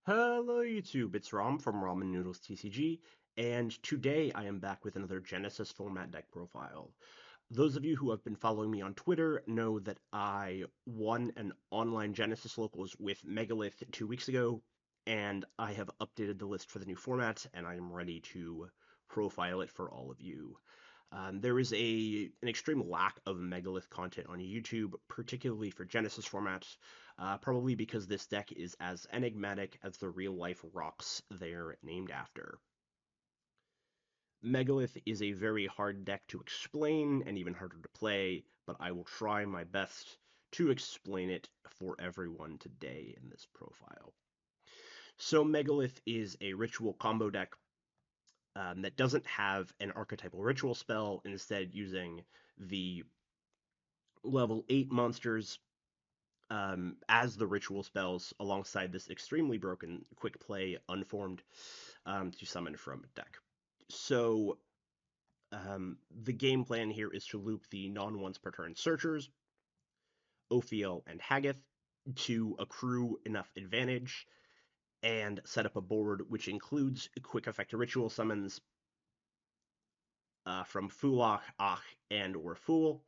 Hello YouTube, it's Rom from Ramen Noodles TCG, and today I am back with another Genesis format deck profile. Those of you who have been following me on Twitter know that I won an online Genesis Locals with Megalith 2 weeks ago, and I have updated the list for the new format, and I am ready to profile it for all of you. There is an extreme lack of Megalith content on YouTube, particularly for Genesis formats, probably because this deck is as enigmatic as the real-life rocks they're named after. Megalith is a very hard deck to explain and even harder to play, but I will try my best to explain it for everyone today in this profile. So Megalith is a ritual combo deck that doesn't have an archetypal ritual spell, instead using the level 8 monsters as the ritual spells alongside this extremely broken quick play Unformed to summon from a deck. So the game plan here is to loop the non-once per turn Searchers, Ophiel, and Haggith to accrue enough advantage and set up a board which includes quick effect ritual summons from Fulach, Ach, and or Fool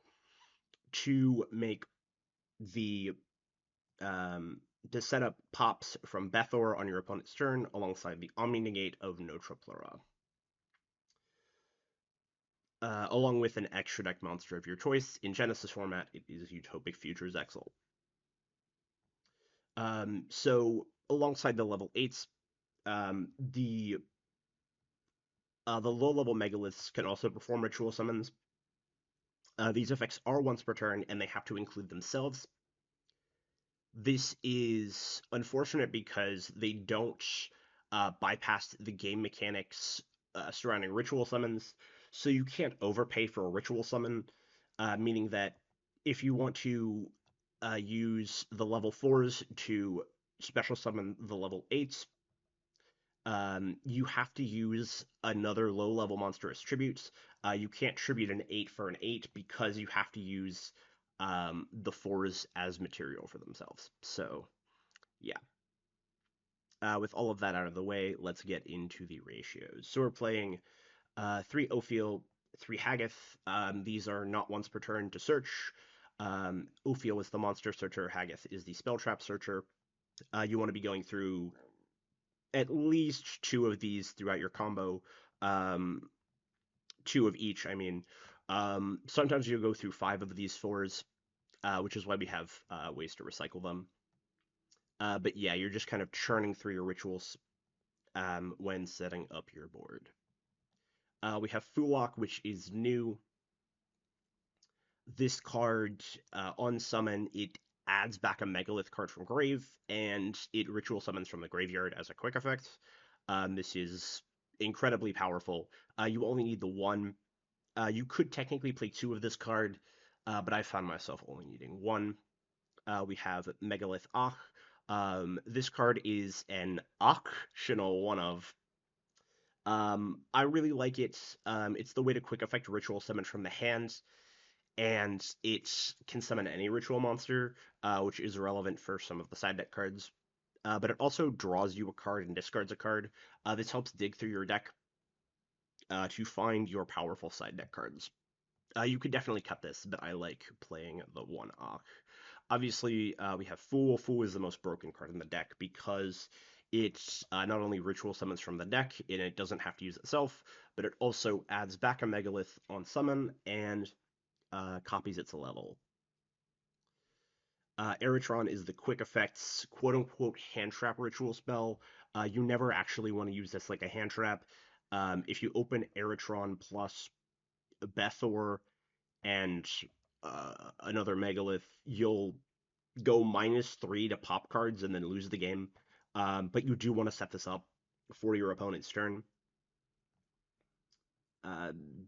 to make the to set up pops from Bethor on your opponent's turn alongside the Omni Negate of Notre Plura. Along with an extra deck monster of your choice. In Genesis format, it is Utopic Futures Exile. So alongside the level 8s, the low-level Megaliths can also perform ritual summons. These effects are once per turn, and they have to include themselves. This is unfortunate because they don't bypass the game mechanics surrounding ritual summons, so you can't overpay for a ritual summon, meaning that if you want to use the level 4s to special summon the level 8s, you have to use another low-level monster as tributes. You can't tribute an 8 for an 8 because you have to use the 4s as material for themselves. So, yeah. With all of that out of the way, let's get into the ratios. So we're playing 3 Ophiel, 3 Haggith. These are not once per turn to search. Ophiel is the monster searcher, Haggith is the spell trap searcher. You want to be going through at least 2 of these throughout your combo. 2 of each, I mean. Sometimes you'll go through 5 of these 4s, which is why we have ways to recycle them. But yeah, you're just kind of churning through your rituals when setting up your board. We have Fulak, which is new. This card, on summon, it adds back a Megalith card from grave, and it ritual summons from the graveyard as a quick effect. This is incredibly powerful. You only need the one. You could technically play 2 of this card, but I found myself only needing 1. We have Megalith Ach. This card is an optional one of. I really like it. It's the way to quick effect ritual summon from the hand, and it can summon any ritual monster, which is relevant for some of the side deck cards. But it also draws you a card and discards a card. This helps dig through your deck to find your powerful side deck cards. You could definitely cut this, but I like playing the one Ach. Obviously, we have Fool. Fool is the most broken card in the deck because it not only ritual summons from the deck, and it doesn't have to use itself, but it also adds back a Megalith on summon and copies its level. Eritron is the quick effects, quote-unquote, hand trap ritual spell. You never actually want to use this like a hand trap. If you open Eritron plus Bethor and another Megalith, you'll go -3 to pop cards and then lose the game. But you do want to set this up for your opponent's turn.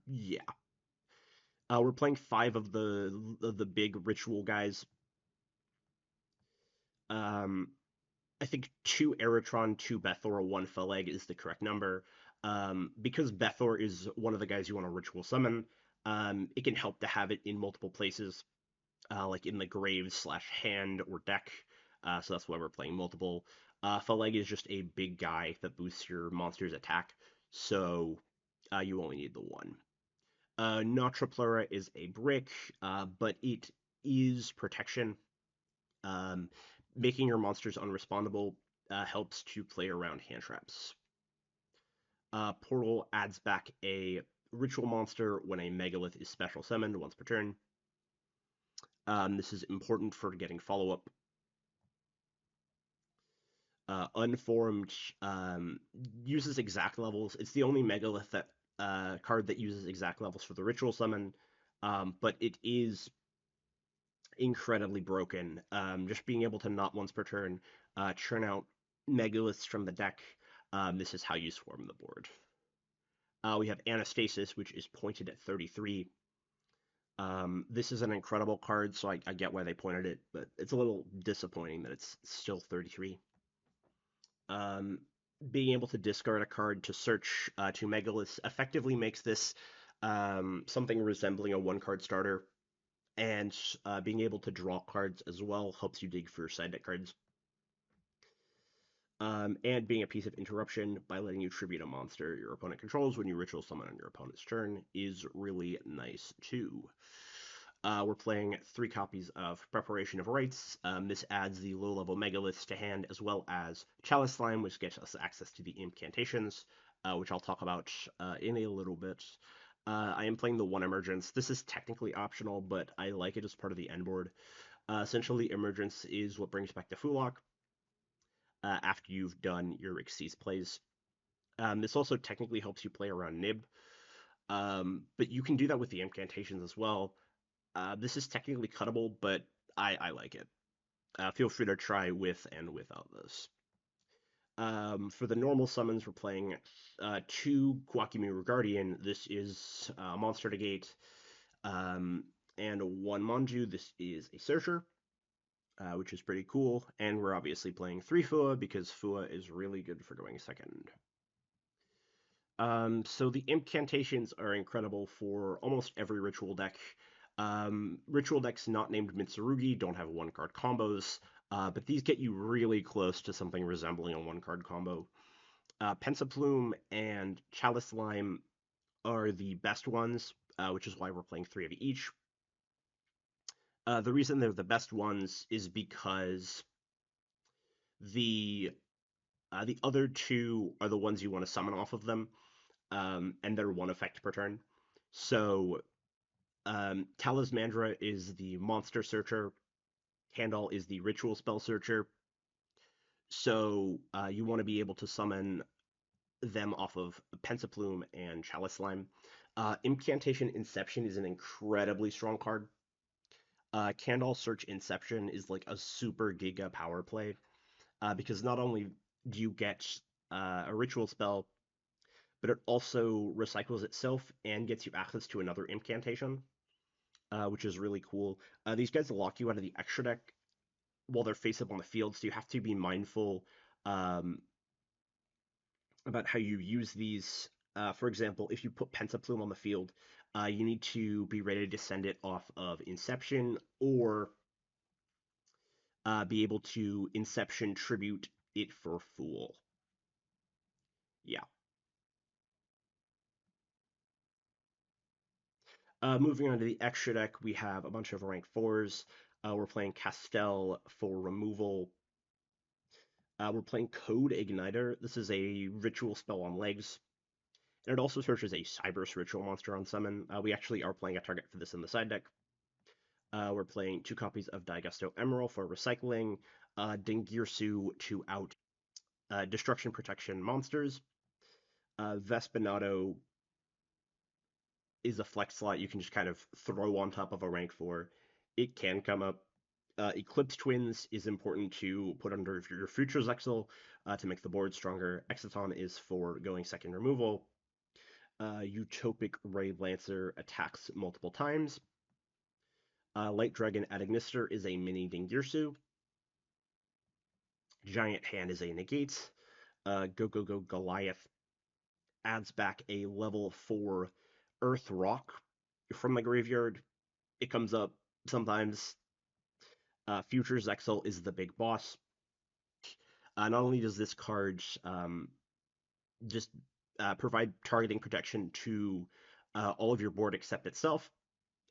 Yeah. We're playing 5 of the big ritual guys. I think 2 Eritron, 2 Bethor, 1 Phaleg is the correct number. Because Bethor is one of the guys you want to ritual summon, it can help to have it in multiple places, like in the grave / hand or deck. So that's why we're playing multiple. Phaleg is just a big guy that boosts your monster's attack, so you only need the one. Notroplura is a brick, but it is protection. Um, Making your monsters unrespondable helps to play around hand traps. Portal adds back a ritual monster when a Megalith is special summoned once per turn. This is important for getting follow up. Unformed uses exact levels. It's the only Megalith that card that uses exact levels for the ritual summon, but it is incredibly broken. Just being able to not once per turn churn out Megaliths from the deck. This is how you swarm the board. We have Anastasis, which is pointed at 33. This is an incredible card, so I get why they pointed it, but it's a little disappointing that it's still 33. Um, Being able to discard a card to search two Megaliths effectively makes this something resembling a one-card starter, and being able to draw cards as well helps you dig for your side deck cards. And being a piece of interruption by letting you tribute a monster your opponent controls when you ritual summon on your opponent's turn is really nice too. We're playing 3 copies of Preparation of Rites. This adds the low-level Megaliths to hand, as well as Chalice Slime, which gets us access to the incantations, which I'll talk about in a little bit. I am playing the 1 Emergence. This is technically optional, but I like it as part of the end board. Essentially, Emergence is what brings back the Fulak after you've done your Xyz plays. This also technically helps you play around Nib, but you can do that with the incantations as well. This is technically cuttable, but I like it. Feel free to try with and without this. For the normal summons, we're playing 2 Guakimu Guardian. This is Monster to Gate, and 1 Manju. This is a Searcher, which is pretty cool. And we're obviously playing 3 Fua because Fua is really good for going second. So the incantations are incredible for almost every ritual deck. Ritual decks not named Mitsurugi don't have 1-card combos, but these get you really close to something resembling a 1-card combo. Pensaplume and Chalice Lime are the best ones, which is why we're playing 3 of each. The reason they're the best ones is because the other 2 are the ones you want to summon off of them, and they're 1 effect per turn. So Talismandra is the monster searcher. Handle is the ritual spell searcher. So you want to be able to summon them off of Pensaplume and Chalice Slime. Incantation Inception is an incredibly strong card. Candle Search Inception is like a super giga power play because not only do you get a ritual spell, but it also recycles itself and gets you access to another incantation, which is really cool. These guys lock you out of the extra deck while they're face up on the field, so you have to be mindful um, about how you use these. For example, if you put Pensaplume on the field, you need to be ready to send it off of Inception or be able to Inception tribute it for Fool. Yeah. Moving on to the extra deck, we have a bunch of rank 4s. We're playing Castel for removal. We're playing Code Igniter. This is a ritual spell on legs. And it also searches a Cyberse ritual monster on summon. We actually are playing a target for this in the side deck. We're playing 2 copies of Daigusto Emerald for recycling, Dingirsu to out Destruction Protection monsters. Vespinato is a flex slot you can just kind of throw on top of a rank 4. It can come up. Eclipse Twins is important to put under your future Zexal to make the board stronger. Exciton is for going second removal. Utopic Ray Lancer attacks multiple times. Light Dragon Adagnister is a mini Dingirsu. Giant Hand is a negate. Go Go Go Goliath adds back a level 4 Earth Rock from the graveyard. It comes up sometimes. Future Zexal is the big boss. Not only does this card just provide targeting protection to all of your board except itself,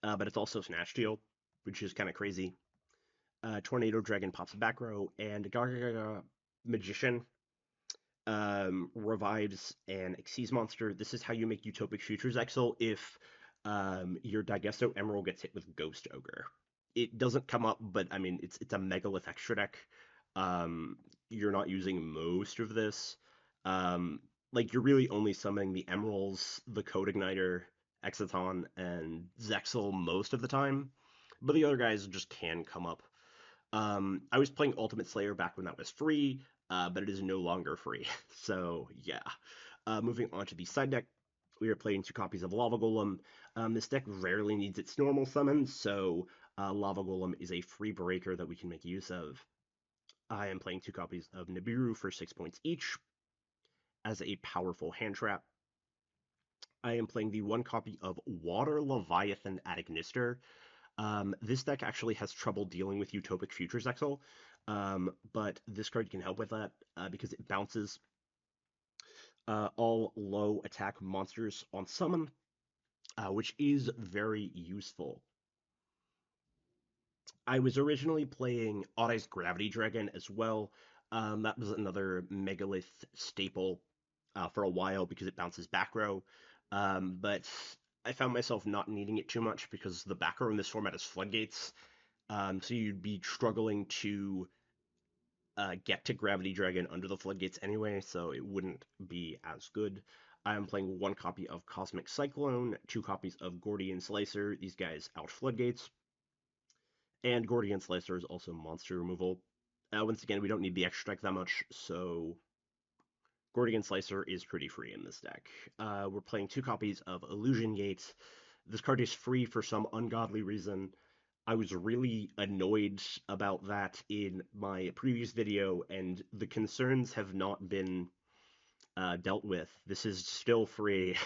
but it's also Snatch Steal, which is kind of crazy. Tornado Dragon pops a back row, and Gaga Magician revives an Xyz monster. This is how you make Utopic Futures Exile if your Digesto Emerald gets hit with Ghost Ogre. It doesn't come up, but I mean, it's a Megalith extra deck. You're not using most of this. Um, like, you're really only summoning the Emeralds, the Code Igniter, Exciton, and Zexal most of the time, but the other guys just can come up. I was playing Ultimate Slayer back when that was free, but it is no longer free. So yeah. Moving on to the side deck, we are playing 2 copies of Lava Golem. This deck rarely needs its normal summon, so Lava Golem is a free breaker that we can make use of. I am playing 2 copies of Nibiru for 6 points each as a powerful hand trap. I am playing the 1 copy of Water Leviathan Adagnister. This deck actually has trouble dealing with Utopic Futures Exile, but this card can help with that because it bounces all low attack monsters on summon, which is very useful. I was originally playing Oddeyes Gravity Dragon as well. That was another Megalith staple for a while because it bounces back row, but I found myself not needing it too much because the back row in this format is Floodgates, so you'd be struggling to get to Gravity Dragon under the Floodgates anyway, so it wouldn't be as good. I am playing 1 copy of Cosmic Cyclone, 2 copies of Gordian Slicer. These guys out Floodgates. And Gordian Slicer is also monster removal. Once again, we don't need the extra deck that much, so Gordian Slicer is pretty free in this deck. We're playing 2 copies of Illusion Gate. This card is free for some ungodly reason. I was really annoyed about that in my previous video, and the concerns have not been dealt with. This is still free.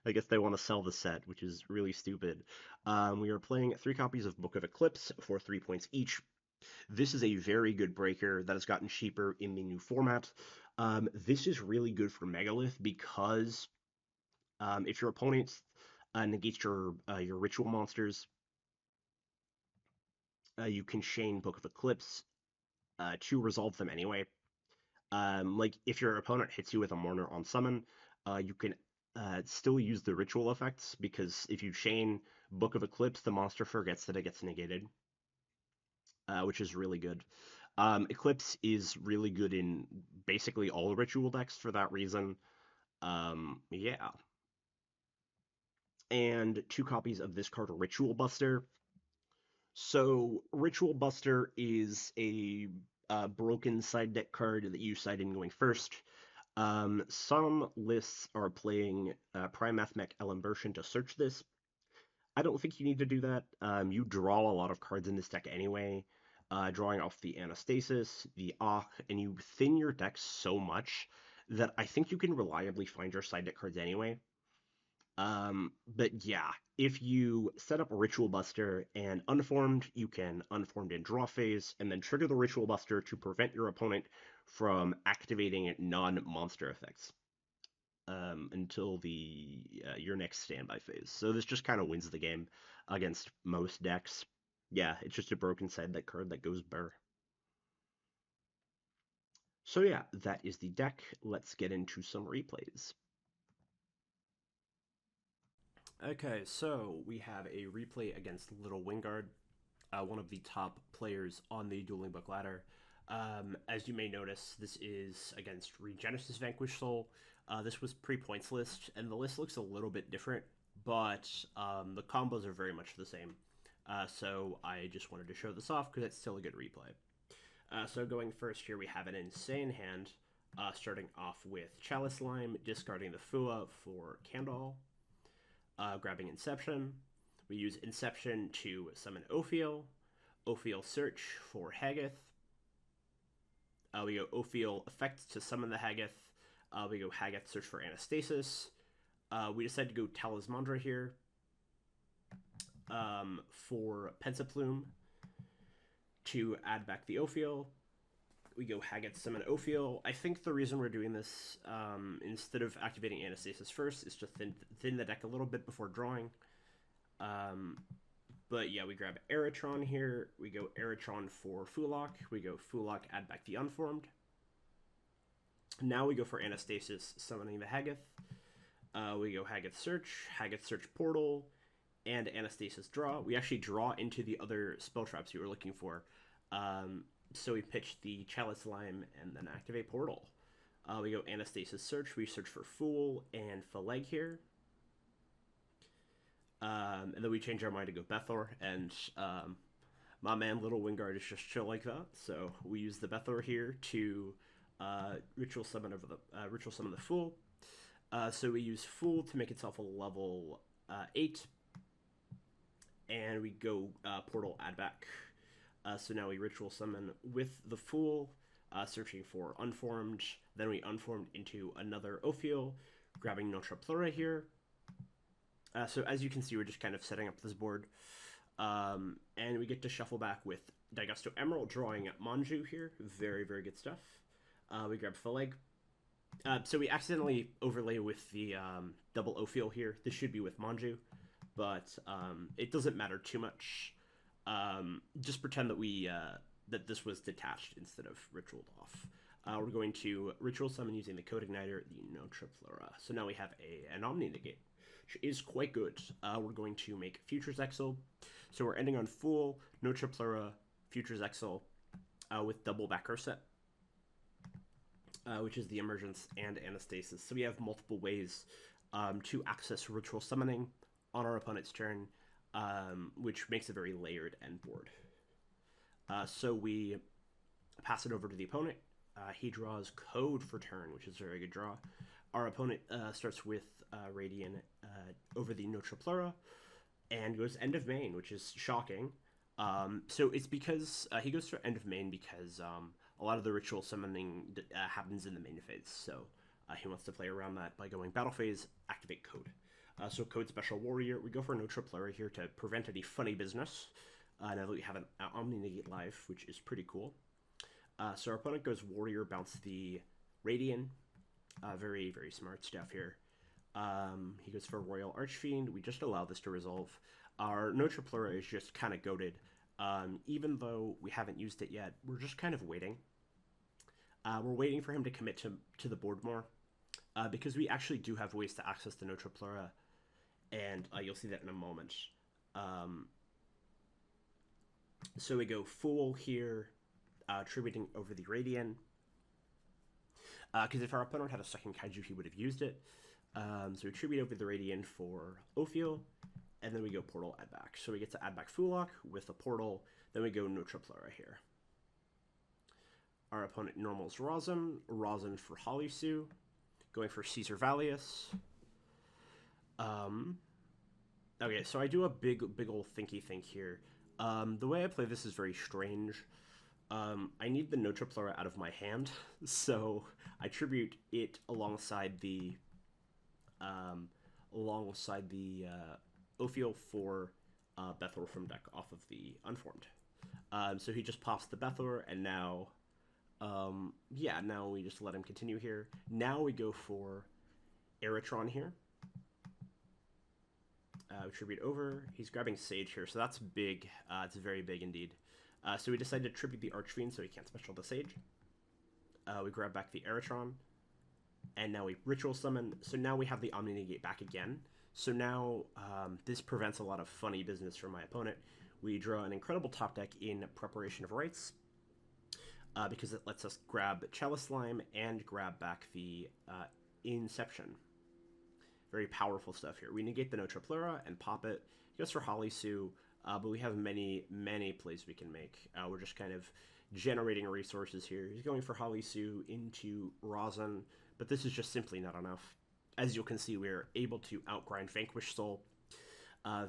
I guess they want to sell the set, which is really stupid. We are playing 3 copies of Book of Eclipse for 3 points each. This is a very good breaker that has gotten cheaper in the new format. This is really good for Megalith because if your opponent negates your ritual monsters, you can chain Book of Eclipse to resolve them anyway. Like, if your opponent hits you with a Mourner on summon, you can still use the ritual effects, because if you chain Book of Eclipse, the monster forgets that it gets negated, which is really good. Eclipse is really good in basically all ritual decks for that reason. Yeah. And 2 copies of this card, Ritual Buster. So, Ritual Buster is a broken side deck card that you side in going first. Some lists are playing Primath Mech Elimbertion to search this. I don't think you need to do that. You draw a lot of cards in this deck anyway, drawing off the Anastasis, the Akh, and you thin your deck so much that I think you can reliably find your side deck cards anyway. But yeah, if you set up a Ritual Buster and Unformed, you can Unformed in draw phase, and then trigger the Ritual Buster to prevent your opponent from activating non-monster effects until your next standby phase. So this just kind of wins the game against most decks. Yeah, it's just a broken side deck card that goes burr. So yeah, that is the deck. Let's get into some replays. Okay, so we have a replay against Little Wingard, one of the top players on the Dueling Book ladder. As you may notice, this is against Genesys Vanquished Soul. This was pre-points list, and the list looks a little bit different, but the combos are very much the same. So I just wanted to show this off because it's still a good replay. So going first here, we have an insane hand, starting off with Chalice Lime, discarding the Fua for Candle, grabbing Inception. We use Inception to summon Ophiel, Ophiel Search for Haggith. We go Ophiel Effect to summon the Haggith. We go Haggith Search for Anastasis. We decide to go Talismandra here for Pensaplume to add back the Ophiel. We go Haggett, summon Ophiel. I think the reason we're doing this, instead of activating Anastasis first, is to thin the deck a little bit before drawing. But yeah, we grab Eritron here. We go Eritron for Fulak. We go Fulak, add back the Unformed. Now we go for Anastasis, summoning the Haggith. We go Haggith Search Portal, and Anastasis draw. We actually draw into the other spell traps you were looking for. So we pitch the Chalice Lime and then activate Portal. We go Anastasis Search. We search for Fool and Phaleg here. And then we change our mind to go Bethor, and my man Little Wingard is just chill like that. So we use the Bethor here to ritual summon the Fool. So we use Fool to make itself a level 8, and we go Portal add back. So now we ritual summon with the Fool, searching for Unformed. Then we Unformed into another Ophiel, grabbing Notre Pleura here. So as you can see, we're just kind of setting up this board. And we get to shuffle back with Daigusto Emerald, drawing at Manju here. Very, very good stuff. We grab Phaleg. So we accidentally overlay with the double Ophiel here. This should be with Manju, but it doesn't matter too much. Just pretend that that this was detached instead of ritualed off. We're going to ritual summon using the Code Igniter, the Notre Pleura. So now we have an Omni Negate, which is quite good. We're going to make Futures Exile. So we're ending on Fool, Notre Pleura, Futures Exile, with double back Urset, which is the Emergence and Anastasis. So we have multiple ways to access ritual summoning on our opponent's turn, which makes a very layered end board. So we pass it over to the opponent. He draws Code for turn, which is a very good draw. Our opponent starts with Radiant over the Notre Pleura and goes End of Main, which is shocking. So it's because he goes for End of Main because a lot of the ritual summoning happens in the main phase. So he wants to play around that by going Battle Phase, activate Code. So Code Special Warrior, we go for Notre Pleura here to prevent any funny business. Now that we have an Omni Negate live, which is pretty cool. So our opponent goes Warrior, bounce the Radiant. Very, very smart stuff here. He goes for Royal Archfiend. We just allow this to resolve. Our Notre Pleura is just kind of goated. Even though we haven't used it yet, we're just kind of waiting. We're waiting for him to commit to the board more. Because we actually do have ways to access the Notre Pleura. And you'll see that in a moment. So we go Fool here, tributing over the Radiant. Because if our opponent had a second Kaiju, he would have used it. So we tribute over the Radiant for Ophiel, and then we go Portal add back. So we get to add back Fulak with a Portal, then we go Notre Pleura here. Our opponent normals Rosin for Holisu, going for Caesar Valius. Okay, so I do a big old thinky think here. The way I play this is very strange. I need the Notre Pleura out of my hand, so I tribute it alongside the Ophiel for Bethor from deck off of the Unformed. So he just pops the Bethor, and now, now we just let him continue here. Now we go for Eritron here. Tribute over. He's grabbing Sage here, so that's big. It's very big indeed. So we decided to tribute the Archfiend so he can't special the Sage. We grab back the Eritron. And now we ritual summon. So now we have the Omni Negate back again. So now this prevents a lot of funny business from my opponent. We draw an incredible top deck in Preparation of Rites. Because it lets us grab Chalice Slime and grab back the Inception. Very powerful stuff here. We negate the Notre Pleura and pop it. He goes for Holisu, but we have many plays we can make. We're just kind of generating resources here. He's going for Holisu into Rosin, but this is just simply not enough. As you can see, we're able to outgrind Vanquish Soul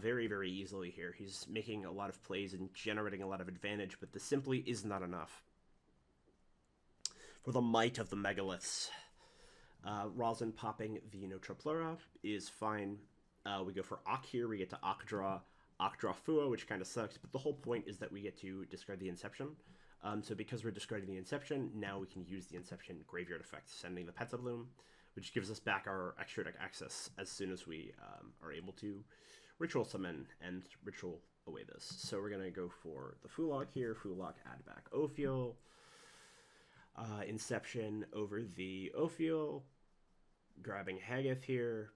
very, very easily here. He's making a lot of plays and generating a lot of advantage, but this simply is not enough. For the might of the Megaliths. Rosin popping the Notre Pleura is fine. We go for Ak here. We get to Ak draw Fua, which kind of sucks, but the whole point is that we get to discard the Inception. So because we're discarding the Inception, now we can use the Inception graveyard effect, sending the Petzabloom, which gives us back our extra deck access as soon as we are able to ritual summon and ritual away this. So we're going to go for the Fulak here. Fulak, add back Ophiel. Inception over the Ophiel. Grabbing Haggith here.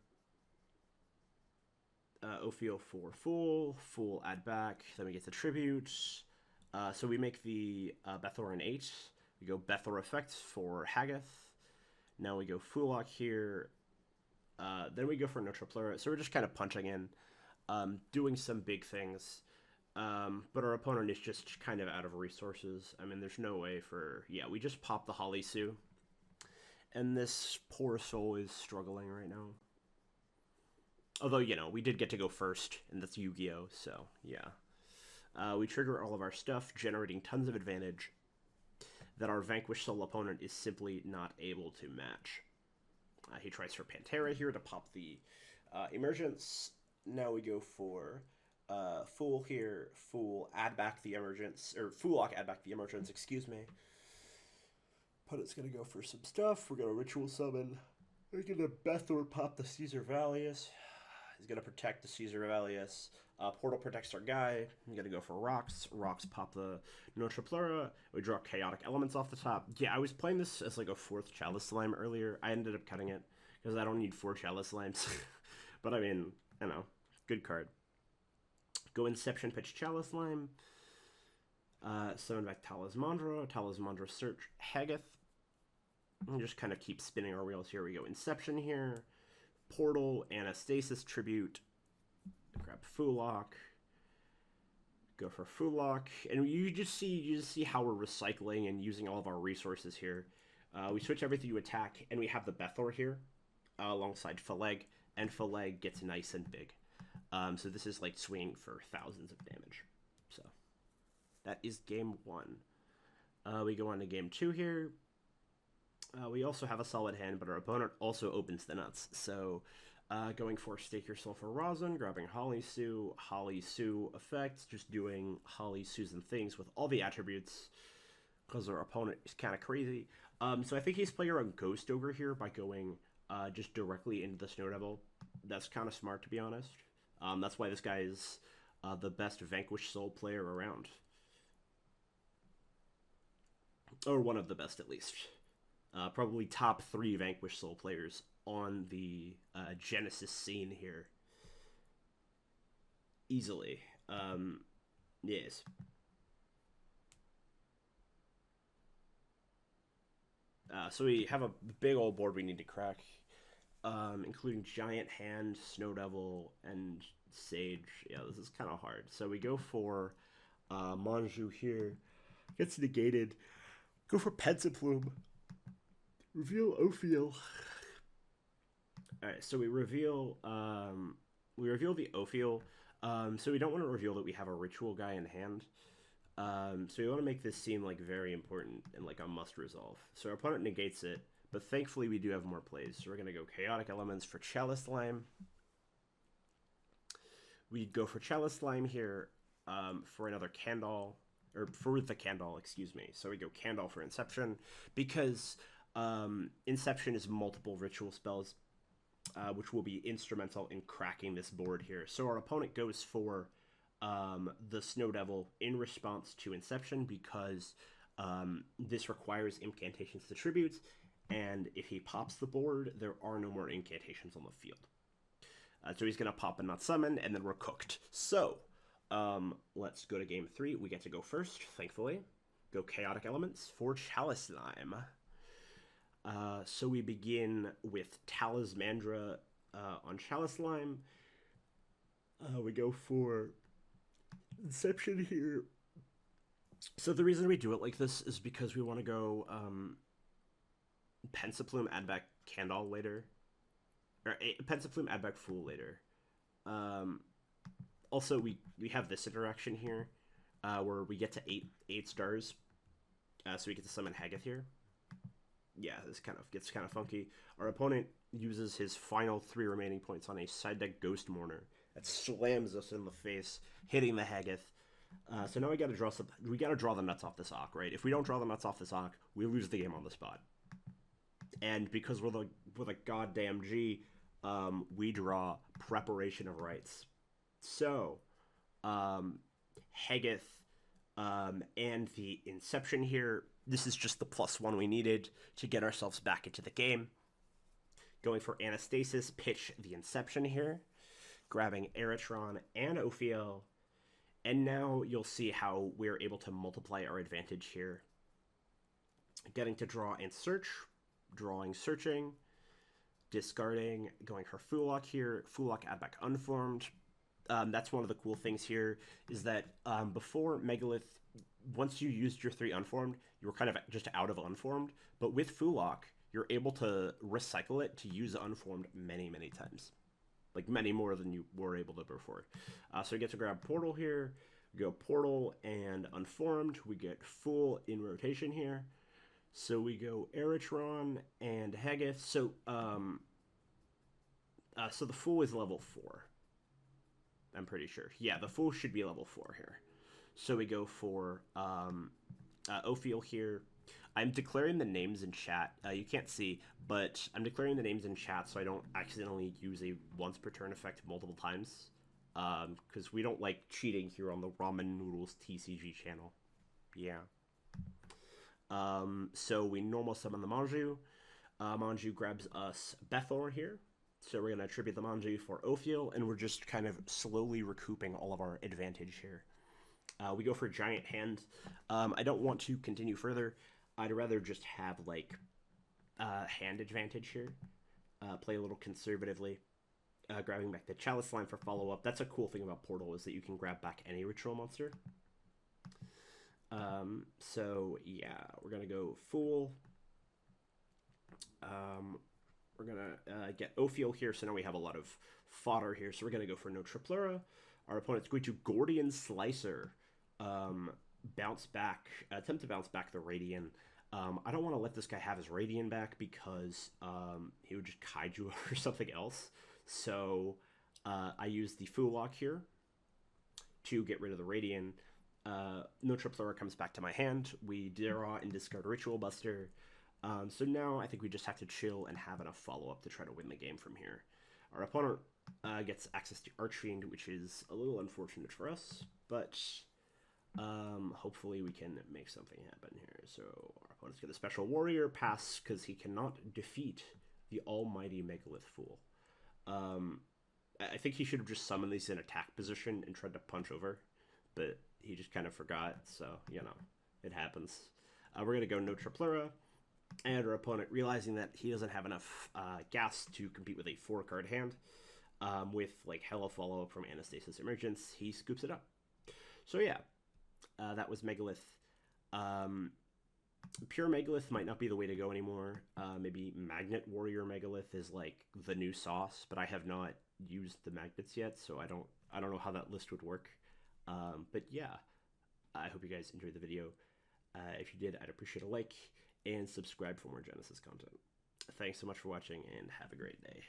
Ophiel for Fool, add back. Then we get the Tribute. So we make the Bethor an 8. We go Bethor effect for Haggith. Now we go Fulak here. Then we go for Notroplura. So we're just kind of punching in, doing some big things. But our opponent is just kind of out of resources. I mean, there's no way for... Yeah, we just pop the Holly Sue. And this poor soul is struggling right now. Although, you know, we did get to go first, and that's Yu-Gi-Oh! So, yeah. We trigger all of our stuff, generating tons of advantage that our Vanquished Soul opponent is simply not able to match. He tries for Pantera here to pop the Emergence. Now we go for Fool here. Fool, add back the Emergence, or Fulak, add back the Emergence, excuse me. Opponent's going to go for some stuff. We're going to Ritual Summon. We're going to Bethor pop the Caesar Valius. He's going to protect the Caesar Valius. Portal protects our guy. I'm going to go for Rocks. Rocks pop the Notroplura. We draw Chaotic Elements off the top. Yeah, I was playing this as like a 4th Chalice Slime earlier. I ended up cutting it because I don't need 4 Chalice Slimes. But I mean, I don't know. Good card. Go Inception, pitch Chalice Slime. Summon back Talismandra. Talismandra search Haggith. And just kind of keep spinning our wheels. Here we go. Inception here. Portal, Anastasis, Tribute. Grab Fulak. Go for Fulak. And you just see how we're recycling and using all of our resources here. We switch everything to attack, and we have the Bethor here alongside Phaleg, and Phaleg gets nice and big. So this is like swinging for thousands of damage. So that is game 1. We go on to game 2 here. We also have a solid hand, but our opponent also opens the nuts. So going for Stake Your Soul for Rosin, grabbing Holly Sue effect, just doing Holly Susan things with all the attributes because our opponent is kind of crazy. So I think he's playing around Ghost Ogre here by going just directly into the Snow Devil. That's kind of smart, to be honest. That's why this guy is the best Vanquished Soul player around. Or one of the best, at least. Probably top 3 Vanquished Soul players on the Genesys scene here. Easily. Yes. So we have a big old board we need to crack, including Giant Hand, Snow Devil, and Sage. Yeah, this is kind of hard. So we go for Manju here. Gets negated. Go for Pensaplume. Reveal Ophiel. Alright, so we reveal the Ophiel. So we don't want to reveal that we have a ritual guy in hand. So we want to make this seem like very important and like a must resolve. So our opponent negates it, but thankfully we do have more plays. So we're going to go Chaotic Elements for Chalice Slime. We go for Chalice Slime here for another Candle, or for the Candle, excuse me. So we go Candle for Inception, because Inception is multiple ritual spells, which will be instrumental in cracking this board here. So our opponent goes for the Snow Devil in response to Inception, because this requires incantations to tributes, and if he pops the board, there are no more incantations on the field. So he's going to pop and not summon, and then we're cooked. So let's go to game 3. We get to go first, thankfully. Go Chaotic Elements for Chalice Slime. So we begin with Talismandra on Chalice Slime. We go for Inception here. So the reason we do it like this is because we want to go Pensaplume, add back Candle later. Or Pensaplume, add back Fool later. Also, we have this interaction here where we get to 8 stars. So we get to summon Haggith here. Yeah, this gets kind of funky. Our opponent uses his final 3 remaining points on a side deck Ghost Mourner that slams us in the face, hitting the Haggith. So now we got to draw some. We got to draw the nuts off this Ock, right? If we don't draw the nuts off this Ock, we lose the game on the spot. And because we're the goddamn G, we draw Preparation of Rites. So, Hegeth, and the Inception here. This is just the +1 we needed to get ourselves back into the game. Going for Anastasis, pitch the Inception here, grabbing Eritron and Ophiel, and now you'll see how we're able to multiply our advantage here. Getting to draw and search, drawing, searching, discarding, going for Fulak here, Fulak add back Unformed. That's one of the cool things here, is that before Megalith, once you used your 3 Unformed, you were kind of just out of Unformed, but with Fulak, you're able to recycle it to use Unformed many, many times. Like, many more than you were able to before. So we get to grab Portal here, we go Portal and Unformed, we get full in rotation here. So we go Eritron and Hegeth. So, so the Fool is level 4. I'm pretty sure. Yeah, the Fool should be level 4 here. So we go for Ophiel here. I'm declaring the names in chat. You can't see, but I'm declaring the names in chat so I don't accidentally use a once per turn effect multiple times. Because we don't like cheating here on the Ramen Noodles TCG channel. Yeah. So we normal summon the Manju. Manju grabs us Bethor here. So we're going to attribute the Manju for Ophiel, and we're just kind of slowly recouping all of our advantage here. We go for Giant Hand. I don't want to continue further. I'd rather just have, like, hand advantage here. Play a little conservatively. Grabbing back the Chalice line for follow-up. That's a cool thing about Portal, is that you can grab back any ritual monster. So, yeah, we're going to go Fool. We're going to get Ophiel here, so now we have a lot of fodder here. So we're going to go for No Triplura. Our opponent's going to Gordian Slicer. Bounce back, attempt to bounce back the Radiant. I don't want to let this guy have his Radiant back because he would just Kaiju or something else. So I use the Fulak here to get rid of the Radiant. No Triplura comes back to my hand. We draw and discard Ritual Buster. So now I think we just have to chill and have enough follow-up to try to win the game from here. Our opponent gets access to Archfiend, which is a little unfortunate for us, but hopefully we can make something happen here. So our opponent's got a Special Warrior pass because he cannot defeat the almighty Megalith Fool. I think he should have just summoned these in attack position and tried to punch over, but he just kind of forgot, so, you know, it happens. We're going to go No Triplura, and our opponent, realizing that he doesn't have enough gas to compete with a 4-card hand, with, like, hella follow-up from Anastasis Emergence, he scoops it up. So, yeah, that was Megalith. Pure Megalith might not be the way to go anymore. Maybe Magnet Warrior Megalith is, like, the new sauce, but I have not used the magnets yet, so I don't know how that list would work. But yeah, I hope you guys enjoyed the video. If you did, I'd appreciate a like and subscribe for more Genesys content. Thanks so much for watching, and have a great day.